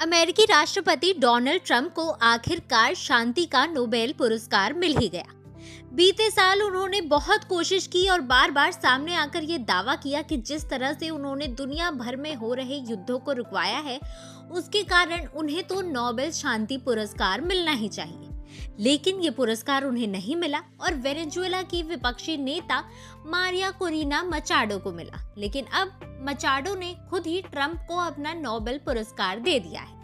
अमेरिकी राष्ट्रपति Donald Trump को आखिरकार शांति का नोबेल पुरस्कार मिल ही गया। बीते साल उन्होंने बहुत कोशिश की और बार बार सामने आकर ये दावा किया कि जिस तरह से उन्होंने दुनिया भर में हो रहे युद्धों को रुकवाया है, उसके कारण उन्हें तो नोबेल शांति पुरस्कार मिलना ही चाहिए। लेकिन ये पुरस्कार उन्हें नहीं मिला और वेनेजुएला की विपक्षी नेता मारिया कोरिना मचाडो को मिला। लेकिन अब मचाडो ने खुद ही ट्रंप को अपना नोबेल पुरस्कार दे दिया है।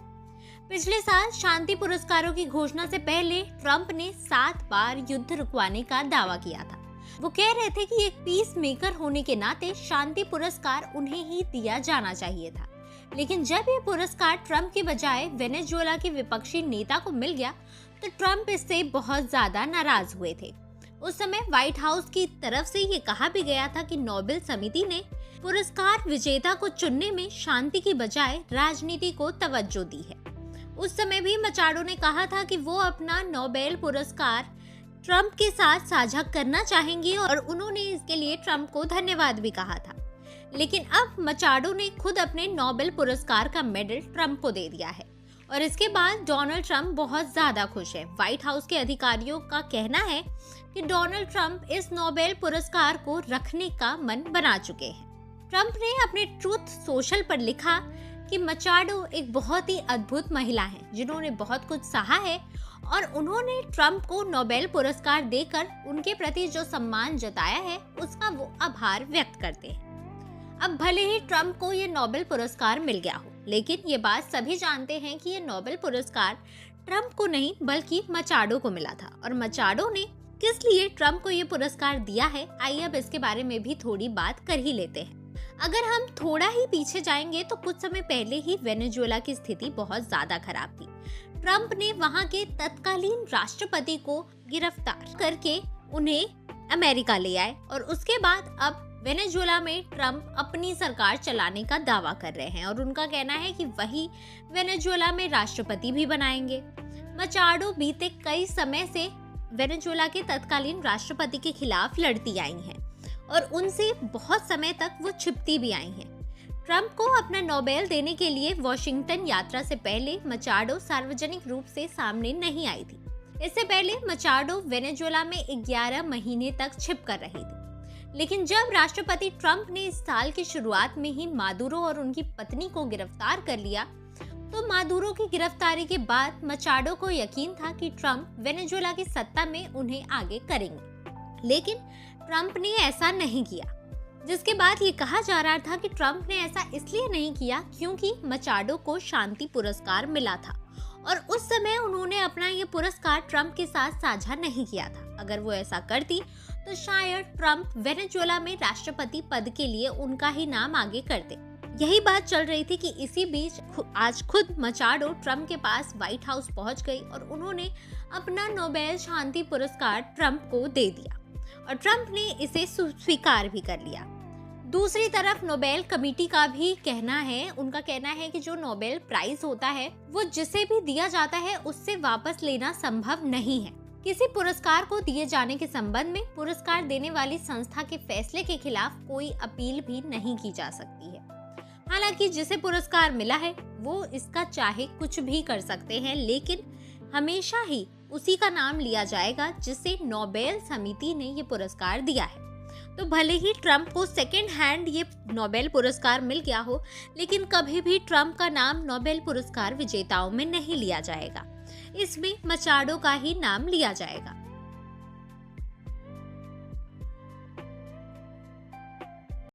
पिछले साल शांति पुरस्कारों की घोषणा से पहले ट्रंप ने 7 बार युद्ध रुकवाने का दावा किया था। वो कह रहे थे कि एक पीस मेकर होने के नाते शांति पुरस्कार उन्हें ही दिया जाना चाहिए था। लेकिन जब ये पुरस्कार ट्रंप के बजाय वेनेजुएला के विपक्षी नेता को मिल गया तो ट्रंप इससे बहुत ज्यादा नाराज हुए थे। उस समय व्हाइट हाउस की तरफ से ये कहा भी गया था कि नोबेल समिति ने पुरस्कार विजेता को चुनने में शांति की बजाय राजनीति को तवज्जो दी है। उस समय भी मचाडो ने कहा था कि वो अपना नोबेल पुरस्कार ट्रंप के साथ साझा करना चाहेंगे और उन्होंने इसके लिए ट्रंप को धन्यवाद भी कहा था। लेकिन अब मचाडो ने खुद अपने नोबेल पुरस्कार का मेडल ट्रंप को दे दिया है और इसके बाद डोनाल्ड ट्रंप बहुत ज्यादा खुश है। व्हाइट हाउस के अधिकारियों का कहना है कि डोनाल्ड ट्रंप इस नोबेल पुरस्कार को रखने का मन बना चुके हैं। ट्रंप ने अपने ट्रूथ सोशल पर लिखा कि मचाडो एक बहुत ही अद्भुत महिला है जिन्होंने बहुत कुछ सहा है और उन्होंने ट्रंप को नोबेल पुरस्कार देकर उनके प्रति जो सम्मान जताया है उसका वो आभार व्यक्त करते हैं। अब भले ही ट्रंप को ये नोबेल पुरस्कार मिल गया हो, लेकिन ये बात सभी जानते हैं कि ये नोबेल पुरस्कार ट्रंप को नहीं बल्कि मचाडो को मिला था। और मचाडो ने किस लिए ट्रंप को ये पुरस्कार दिया है, आइए अब इसके बारे में भी थोड़ी बात कर ही लेते हैं। अगर हम थोड़ा ही पीछे जाएंगे तो कुछ समय पहले ही वेनेजुएला की स्थिति बहुत ज्यादा खराब थी। ट्रंप ने वहां के तत्कालीन राष्ट्रपति को गिरफ्तार करके उन्हें अमेरिका ले आए और उसके बाद अब वेनेजुएला में ट्रंप अपनी सरकार चलाने का दावा कर रहे हैं और उनका कहना है कि वही वेनेजुएला में राष्ट्रपति भी बनाएंगे। मचाडो बीते कई समय से वेनेजुएला के तत्कालीन राष्ट्रपति के खिलाफ लड़ती आई हैं और उनसे बहुत समय तक वो छिपती भी आई हैं। ट्रंप को अपना नोबेल देने के लिए वॉशिंगटन यात्रा से पहले मचाडो सार्वजनिक रूप से सामने नहीं आई थी। इससे पहले मचाडो वेनेजुएला में 11 महीने तक छिप कर रही थी। लेकिन जब राष्ट्रपति ट्रंप ने इस साल की शुरुआत में ही मादुरो और उनकी पत्नी को गिरफ्तार कर लिया तो मादुरो की गिरफ्तारी के बाद मचाडो को यकीन था कि ट्रंप वेनेजुएला की सत्ता में उन्हें आगे करेंगे। लेकिन ट्रंप ने ऐसा नहीं किया, जिसके बाद ये कहा जा रहा था कि ट्रंप ने ऐसा इसलिए नहीं किया क्योंकि मचाडो को शांति पुरस्कार मिला था और उस समय उन्होंने अपना ये पुरस्कार ट्रंप के साथ साझा नहीं किया था। अगर वो ऐसा करती तो शायद ट्रंप वेनेजुएला में राष्ट्रपति पद के लिए उनका ही नाम आगे करते। यही बात चल रही थी कि इसी बीच आज खुद मचाडो ट्रंप के पास व्हाइट हाउस पहुंच गई और उन्होंने अपना नोबेल शांति पुरस्कार ट्रंप को दे दिया और ट्रंप ने इसे स्वीकार भी कर लिया। दूसरी तरफ नोबेल कमेटी का भी कहना है, उनका कहना है कि जो नोबेल प्राइज होता है वो जिसे भी दिया जाता है उससे वापस लेना संभव नहीं है। किसी पुरस्कार को दिए जाने के संबंध में पुरस्कार देने वाली संस्था के फैसले के खिलाफ कोई अपील भी नहीं की जा सकती है। हालांकि जिसे पुरस्कार मिला है वो इसका चाहे कुछ भी कर सकते हैं, लेकिन हमेशा ही उसी का नाम लिया जाएगा जिसे नोबेल समिति ने ये पुरस्कार दिया है। तो भले ही ट्रंप को सेकेंड हैंड ये नोबेल पुरस्कार मिल गया हो, लेकिन कभी भी ट्रंप का नाम नोबेल पुरस्कार विजेताओं में नहीं लिया जाएगा। इसमें मचाडो का ही नाम लिया जाएगा।